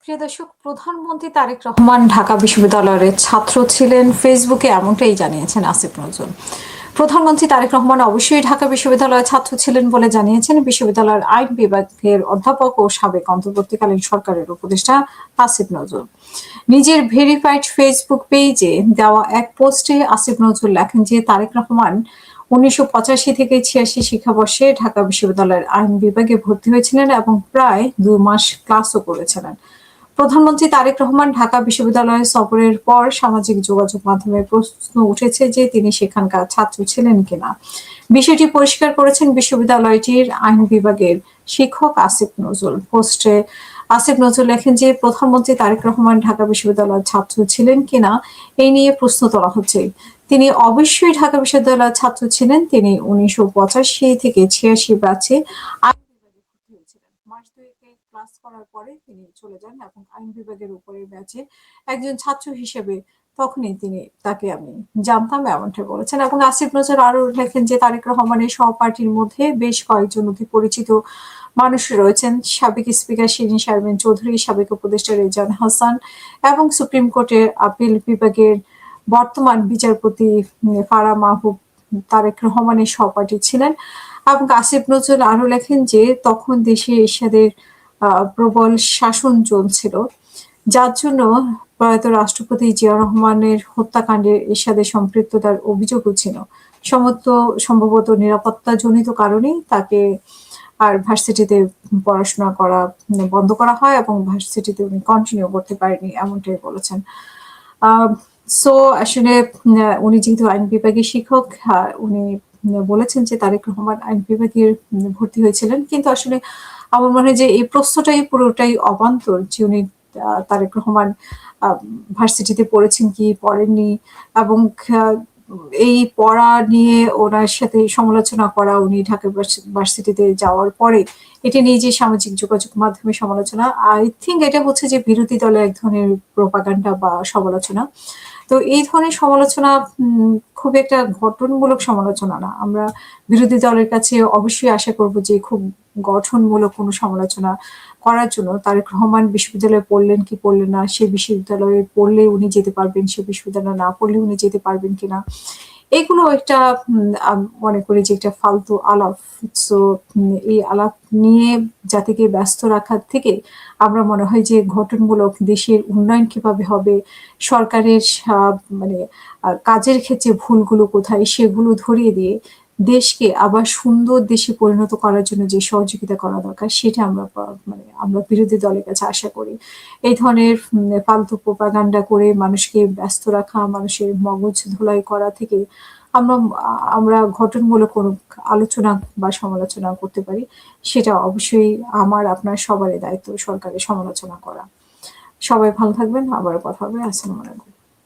প্রিয় দর্শক, প্রধানমন্ত্রী তারেক রহমান ঢাকা বিশ্ববিদ্যালয়ের ছাত্র ছিলেন, ফেসবুকে এমনটাই জানিয়েছেন আসিফ নজরুল। প্রধানমন্ত্রী তারেক রহমান অবশ্যই ঢাকা বিশ্ববিদ্যালয়ের ছাত্র ছিলেন বলে জানিয়েছেন বিশ্ববিদ্যালয়ের আইন বিভাগের অধ্যাপক ও সাবেক অন্তর্বর্তীকালীন সরকারের উপদেষ্টা আসিফ নজরুল। নিজের ভেরিফাইড ফেসবুক পেজে দেওয়া এক পোস্টে আসিফ নজরুল লেখেন যে তারেক রহমান ১৯৮৫ থেকে ৮৬ শিক্ষাবর্ষে ঢাকা বিশ্ববিদ্যালয়ের আইন বিভাগে ভর্তি হয়েছিলেন এবং প্রায় ২ মাস ক্লাসও করেছিলেন। প্রধানমন্ত্রী তারেক রহমান ঢাকা বিশ্ববিদ্যালয়ে সফরের পর সামাজিক যোগাযোগ মাধ্যমে প্রশ্ন উঠেছে যে তিনি সেখানকার ছাত্র ছিলেন কিনা। বিষয়টি পরিষ্কার করেছেন বিশ্ববিদ্যালয়টির আইন বিভাগের শিক্ষক আসিফ নজরুল। পোস্টে আসিফ নজরুল লেখেন যে প্রধানমন্ত্রী তারেক রহমান ঢাকা বিশ্ববিদ্যালয়ের ছাত্র ছিলেন কিনা এই নিয়ে প্রশ্ন তোলা হচ্ছে। তিনি অবশ্যই ঢাকা বিশ্ববিদ্যালয়ের ছাত্র ছিলেন। তিনি ১৯৮৫ থেকে ৮৬ ব্যাচে মাস দুয়েকে ক্লাস করার পরে তিনি চলে যান এবং আইন বিভাগের উপরের ব্যাচে একজন ছাত্র হিসেবে তখনই তাকে আমি জানতাম, এমনটা বলেছেন। এবং আসিফ নজরুল আরো লেখেন যে তারেক রহমানের সহপাঠীর মধ্যে বেশ কয়েকজন অতি পরিচিত মানুষ রয়েছেন। সাবেক স্পিকার শিরীন শারমিন চৌধুরী, সাবেক উপদেষ্টা রেজান হাসান এবং সুপ্রিম কোর্টের আপিল বিভাগের বর্তমান বিচারপতি ফারা মাহবুব তারেক রহমানের সহপাঠী ছিলেন। এবং আসিফ নজরুল আরো লেখেন যে তখন দেশে এরশাদের প্রবল শাসন চলছিল, যার জন্য প্রয়াত রাষ্ট্রপতি জিয়াউর রহমানের হত্যাকাণ্ডে এরশাদের সম্পৃক্ততার অভিযোগও ছিল। সম্ভবত নিরাপত্তাজনিত কারণেই তাকে আর ভার্সিটিতে পড়াশোনা করা বন্ধ করা হয় এবং ভার্সিটিতে উনি কন্টিনিউ করতে পারেনি, এমনটাই বলেছেন। সো আসলে উনি যেহেতু আইন বিভাগের শিক্ষক, উনি বলেছেন যে তারেক রহমান আইন বিভাগের ভর্তি হয়েছিলেন, কিন্তু আসলে আমার মনে হয় যে এই প্রশ্নটাই পুরোটাই অবান্তর যে উনি তারেক রহমান ভার্সিটিতে পড়েছেন কি পড়েননি, এবং এই পড়া নিয়ে ওনার সাথে সমালোচনা করা, উনি ঢাকা ভার্সিটিতে যাওয়ার পরে এটা নিয়ে যে সামাজিক যোগাযোগ মাধ্যমে সমালোচনা, আই থিঙ্ক এটা হচ্ছে যে বিরোধী দলের এক ধরনের প্রোপাগান্ডা বা সমালোচনা। তো এই ধরনের সমালোচনা খুব একটা গঠনমূলক সমালোচনা না। আমরা বিরোধী দলের কাছে অবশ্যই আশা করব যে খুব গঠনমূলক কোনো সমালোচনা করার জন্য। তারেক রহমান বিশ্ববিদ্যালয়ে পড়লেন কি পড়লেন না, সে বিশ্ববিদ্যালয়ে পড়লে উনি যেতে পারবেন, সে বিশ্ববিদ্যালয়ে না পড়লে উনি যেতে পারবেন কিনা, এগুলো একটা মনে করি যে একটা ফালতু আলাপ। সো এই আলাপ নিয়ে জাতিকে ব্যস্ত রাখার থেকে আমরা মনে হয় যে গঠনমূলক দেশের উন্নয়ন কিভাবে হবে, সরকারের মানে কাজের ক্ষেত্রে ভুলগুলো কোথায় সেগুলো ধরিয়ে দিয়ে দেশকে আবার সুন্দর দেশে পরিণত করার জন্য যে সহযোগিতা করা দরকার সেটা আমরা বিরোধী দলের কাছে আশা করি। এই ধরনের ফালতু প্রোপাগান্ডা করে মানুষকে ব্যস্ত রাখা, মানুষের মগজ ধোলাই করা থেকে আমরা আমরা গঠনমূলক কোনো আলোচনা বা সমালোচনা করতে পারি। সেটা অবশ্যই আমার আপনার সবারই দায়িত্ব সরকারের সমালোচনা করা। সবাই ভালো থাকবেন, আবারও কথা হবে। আসসালামু আলাইকুম।